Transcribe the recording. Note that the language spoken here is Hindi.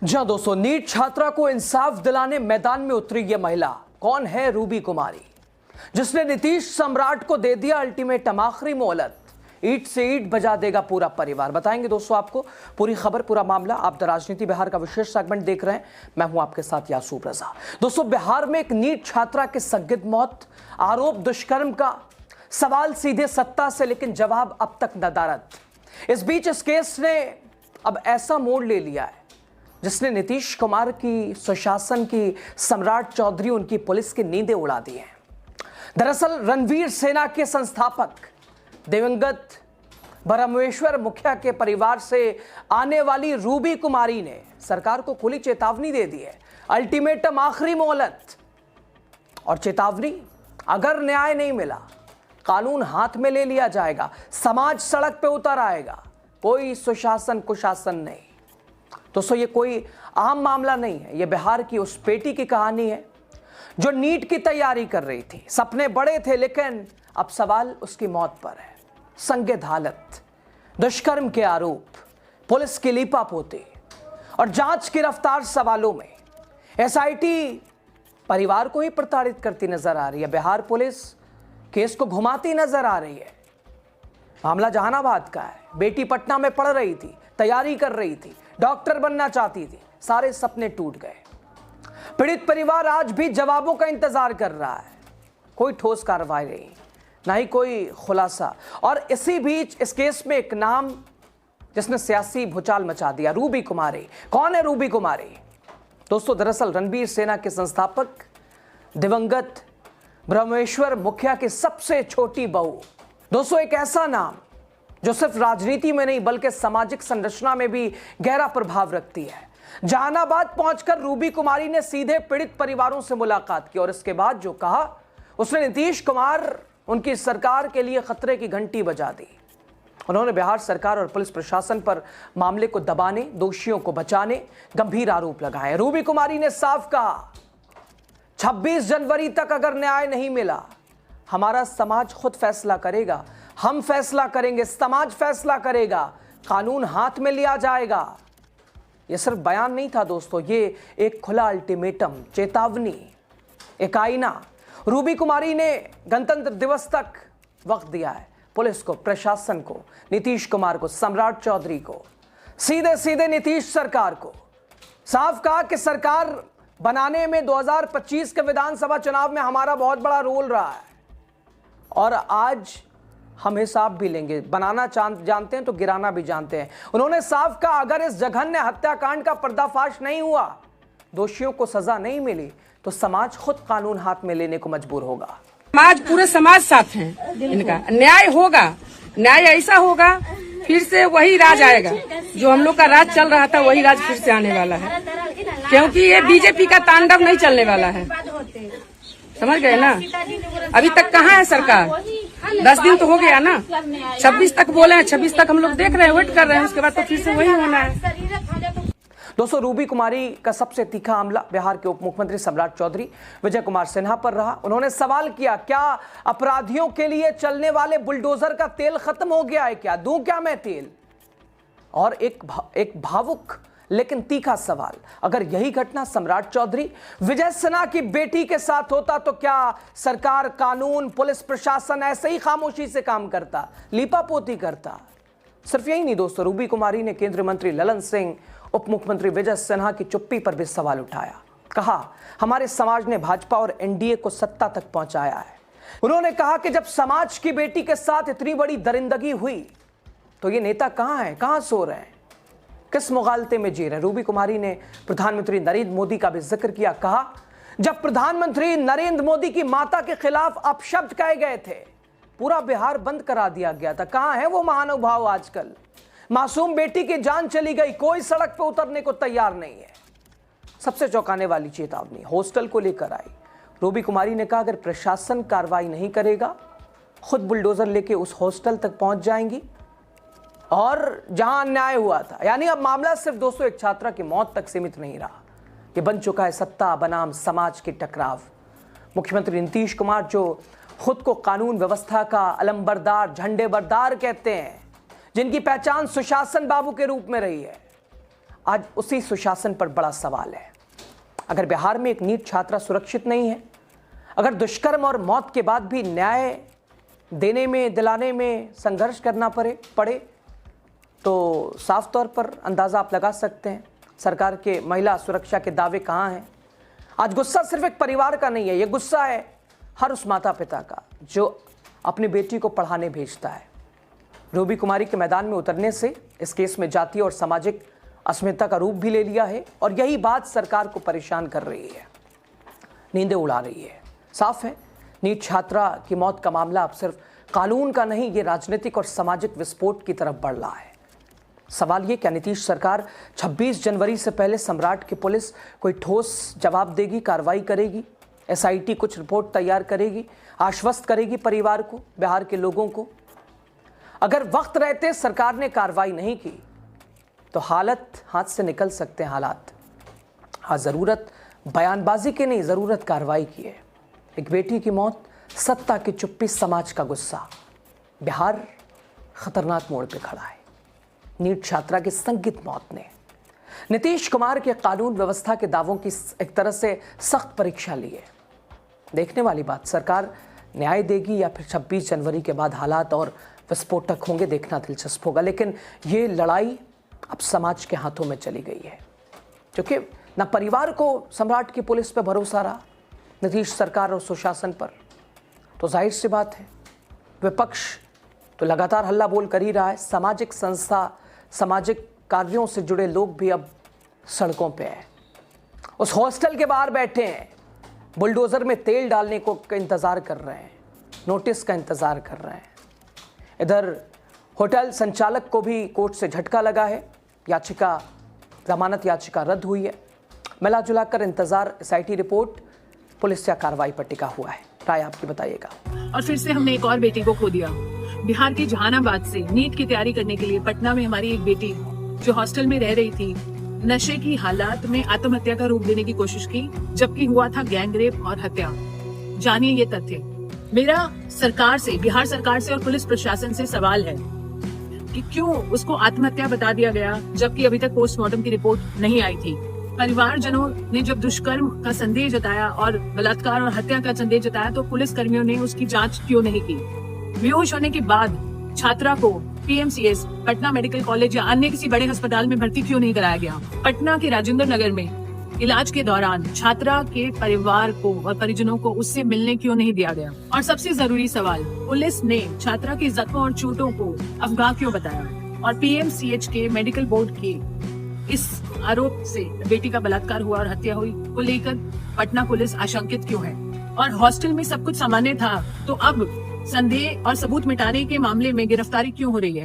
जी हां दोस्तों, नीट छात्रा को इंसाफ दिलाने मैदान में उतरी ये महिला कौन है? रूबी कुमारी, जिसने नीतीश सम्राट को दे दिया अल्टीमेटम, आखिरी मोहलत, ईंट से ईंट बजा देगा पूरा परिवार। बताएंगे दोस्तों आपको पूरी खबर, पूरा मामला। आप द राजनीति बिहार का विशेष सेगमेंट देख रहे हैं, मैं हूं आपके साथ यासूब रजा। दोस्तों, बिहार में एक नीट छात्रा की संदिग्ध मौत, आरोप दुष्कर्म का, सवाल सीधे सत्ता से लेकिन जवाब अब तक नदारद। इस बीच इस केस ने अब ऐसा मोड़ ले लिया है जिसने नीतीश कुमार की, सुशासन की, सम्राट चौधरी, उनकी पुलिस की नींदें उड़ा दी हैं। दरअसल रणवीर सेना के संस्थापक दिवंगत ब्रह्मेश्वर मुखिया के परिवार से आने वाली रूबी कुमारी ने सरकार को खुली चेतावनी दे दी है, अल्टीमेटम, आखिरी मोहलत। और चेतावनी, अगर न्याय नहीं मिला कानून हाथ में ले लिया जाएगा, समाज सड़क पे उतर आएगा, कोई सुशासन कुशासन नहीं। दोस्तों, ये कोई आम मामला नहीं है, ये बिहार की उस बेटी की कहानी है जो नीट की तैयारी कर रही थी, सपने बड़े थे, लेकिन अब सवाल उसकी मौत पर है। संदिग्ध हालत, दुष्कर्म के आरोप, पुलिस की लीपापोती और जांच की रफ्तार सवालों में एसआईटी परिवार को ही प्रताड़ित करती नजर आ रही है। बिहार पुलिस केस को घुमाती नजर आ रही है। मामला जहानाबाद का है, बेटी पटना में पढ़ रही थी, तैयारी कर रही थी, डॉक्टर बनना चाहती थी, सारे सपने टूट गए। पीड़ित परिवार आज भी जवाबों का इंतजार कर रहा है, कोई ठोस कार्रवाई नहीं, ना ही कोई खुलासा। और इसी बीच इस केस में एक नाम जिसने सियासी भूचाल मचा दिया, रूबी कुमारी। कौन है रूबी कुमारी? दोस्तों, दरअसल रणवीर सेना के संस्थापक दिवंगत ब्रह्मेश्वर मुखिया की सबसे छोटी बहू। दोस्तों, एक ऐसा नाम जो सिर्फ राजनीति में नहीं बल्कि सामाजिक संरचना में भी गहरा प्रभाव रखती है। जहानाबाद पहुंचकर रूबी कुमारी ने सीधे पीड़ित परिवारों से मुलाकात की और इसके बाद जो कहा, उसने नीतीश कुमार, उनकी सरकार के लिए खतरे की घंटी बजा दी। उन्होंने बिहार सरकार और पुलिस प्रशासन पर मामले को दबाने, दोषियों को बचाने गंभीर आरोप लगाए। रूबी कुमारी ने साफ कहा, 26 जनवरी तक अगर न्याय नहीं मिला, हमारा समाज खुद फैसला करेगा, हम फैसला करेंगे, समाज फैसला करेगा, कानून हाथ में लिया जाएगा। यह सिर्फ बयान नहीं था दोस्तों, ये एक खुला अल्टीमेटम, चेतावनी, एक आईना। रूबी कुमारी ने गणतंत्र दिवस तक वक्त दिया है पुलिस को, प्रशासन को, नीतीश कुमार को, सम्राट चौधरी को, सीधे सीधे नीतीश सरकार को। साफ कहा कि सरकार बनाने में 2025 के विधानसभा चुनाव में हमारा बहुत बड़ा रोल रहा है और आज हम हिसाब भी लेंगे। बनाना जानते हैं तो गिराना भी जानते हैं। उन्होंने साफ कहा, अगर इस जघन्य हत्याकांड का पर्दाफाश नहीं हुआ, दोषियों को सजा नहीं मिली, तो समाज खुद कानून हाथ में लेने को मजबूर होगा। समाज, पूरे समाज साथ हैं इनका। न्याय होगा, न्याय ऐसा होगा, फिर से वही राज आएगा जो हम लोग का राज चल रहा था, वही राज फिर से आने वाला है, क्योंकि ये बीजेपी का तांडव नहीं चलने वाला है। समझ गए ना? अभी तक कहाँ है सरकार? 10 दिन तो हो गया ना, 26 तक बोले हैं, 26 तक हम लोग देख रहे हैं, वेट कर रहे हैं, उसके बाद तो फिर से वही होना है। दोस्तों, रूबी कुमारी का सबसे तीखा हमला बिहार के उप मुख्यमंत्री सम्राट चौधरी विजय कुमार सिन्हा पर रहा। उन्होंने सवाल किया, क्या अपराधियों के लिए चलने वाले बुलडोजर का तेल खत्म हो गया है क्या? दूं क्या मैं तेल? और एक भावुक लेकिन तीखा सवाल, अगर यही घटना सम्राट चौधरी, विजय सिन्हा की बेटी के साथ होता तो क्या सरकार, कानून, पुलिस प्रशासन ऐसे ही खामोशी से काम करता, लीपापोती करता? सिर्फ यही नहीं दोस्तों, रूबी कुमारी ने केंद्रीय मंत्री ललन सिंह, उप मुख्यमंत्री विजय सिन्हा की चुप्पी पर भी सवाल उठाया। कहा, हमारे समाज ने भाजपा और एनडीए को सत्ता तक पहुंचाया है। उन्होंने कहा कि जब समाज की बेटी के साथ इतनी बड़ी दरिंदगी हुई तो ये नेता कहां हैं, कहां सो रहे हैं, किस मुगालते में जी रहे हैं? रूबी कुमारी ने प्रधानमंत्री नरेंद्र मोदी का भी जिक्र किया। कहा, जब प्रधानमंत्री नरेंद्र मोदी की माता के खिलाफ अपशब्द कहे गए थे, पूरा बिहार बंद करा दिया गया था। कहां है वो महानुभाव आजकल? मासूम बेटी की जान चली गई, कोई सड़क पर उतरने को तैयार नहीं है। सबसे चौंकाने वाली चेतावनी हॉस्टल को लेकर आई। रूबी कुमारी ने कहा, अगर प्रशासन कार्रवाई नहीं करेगा, खुद बुलडोजर लेके उस हॉस्टल तक पहुंच जाएंगी और जहां अन्याय हुआ था। यानी अब मामला सिर्फ दोस्तों एक छात्रा की मौत तक सीमित नहीं रहा, ये बन चुका है सत्ता बनाम समाज के टकराव। मुख्यमंत्री नीतीश कुमार, जो खुद को कानून व्यवस्था का अलंबरदार, झंडे बरदार कहते हैं, जिनकी पहचान सुशासन बाबू के रूप में रही है, आज उसी सुशासन पर बड़ा सवाल है। अगर बिहार में एक नीट छात्रा सुरक्षित नहीं है, अगर दुष्कर्म और मौत के बाद भी न्याय देने में, दिलाने में संघर्ष करना पड़े तो साफ तौर पर अंदाज़ा आप लगा सकते हैं सरकार के महिला सुरक्षा के दावे कहाँ हैं। आज गुस्सा सिर्फ एक परिवार का नहीं है, ये गुस्सा है हर उस माता पिता का जो अपनी बेटी को पढ़ाने भेजता है। रूबी कुमारी के मैदान में उतरने से इस केस में जातीय और सामाजिक अस्मिता का रूप भी ले लिया है और यही बात सरकार को परेशान कर रही है, नींदें उड़ा रही है। साफ है, नीट छात्रा की मौत का मामला अब सिर्फ कानून का नहीं, ये राजनीतिक और सामाजिक विस्फोट की तरफ बढ़ रहा है। सवाल ये, क्या नीतीश सरकार 26 जनवरी से पहले सम्राट की पुलिस कोई ठोस जवाब देगी, कार्रवाई करेगी, SIT कुछ रिपोर्ट तैयार करेगी, आश्वस्त करेगी परिवार को, बिहार के लोगों को? अगर वक्त रहते सरकार ने कार्रवाई नहीं की तो हाथ से निकल सकते हैं हालात। हाँ, ज़रूरत बयानबाजी की नहीं, ज़रूरत कार्रवाई की है। एक बेटी की मौत, सत्ता की चुप्पी, समाज का गुस्सा। बिहार खतरनाक मोड़ पे खड़ा है। नीट छात्रा की संदिग्ध मौत ने नीतीश कुमार के कानून व्यवस्था के दावों की एक तरह से सख्त परीक्षा ली है। देखने वाली बात, सरकार न्याय देगी या फिर 26 जनवरी के बाद हालात और विस्फोटक होंगे, देखना दिलचस्प होगा। लेकिन ये लड़ाई अब समाज के हाथों में चली गई है, क्योंकि न परिवार को सम्राट की पुलिस पर भरोसा रहा, नीतीश सरकार और सुशासन पर, तो जाहिर सी बात है विपक्ष तो लगातार हल्ला बोल कर ही रहा है। सामाजिक संस्था, सामाजिक कार्यों से जुड़े लोग भी अब सड़कों पे हैं, उस हॉस्टल के बाहर बैठे हैं, बुलडोजर में तेल डालने को इंतज़ार कर रहे हैं, नोटिस का इंतज़ार कर रहे हैं। इधर होटल संचालक को भी कोर्ट से झटका लगा है, जमानत याचिका रद्द हुई है। मिला जुला कर इंतजार SIT रिपोर्ट, पुलिस या कार्रवाई पर टिका हुआ है। राय आपकी बताइएगा। और फिर से हमने एक और बेटी को खो दिया। बिहार के जहानाबाद से नीट की तैयारी करने के लिए पटना में हमारी एक बेटी जो हॉस्टल में रह रही थी, नशे की हालात में आत्महत्या का रूप देने की कोशिश की, जबकि हुआ था गैंगरेप और हत्या। जानिए ये तथ्य। मेरा सरकार से, बिहार सरकार से और पुलिस प्रशासन से सवाल है कि क्यों उसको आत्महत्या बता दिया गया, जबकि अभी तक पोस्टमार्टम की रिपोर्ट नहीं आई थी। परिवारजनों ने जब दुष्कर्म का संदेह जताया और बलात्कार और हत्या का संदेह जताया तो पुलिस कर्मियों ने उसकी जांच क्यों नहीं की? बेहोश होने के बाद छात्रा को PMCS, पटना मेडिकल कॉलेज या अन्य किसी बड़े अस्पताल में भर्ती क्यों नहीं कराया गया? पटना के राजेंद्र नगर में इलाज के दौरान छात्रा के परिवार को और परिजनों को उससे मिलने क्यों नहीं दिया गया? और सबसे जरूरी सवाल, पुलिस ने छात्रा के जख्मों और चोटों को अफगाह क्यों बताया? और PMCH के मेडिकल बोर्ड के इस आरोप से बेटी का बलात्कार हुआ और हत्या हुई को लेकर पटना पुलिस आशंकित क्यों है? और हॉस्टल में सब कुछ सामान्य था तो अब संदेह और सबूत मिटाने के मामले में गिरफ्तारी क्यों हो रही है?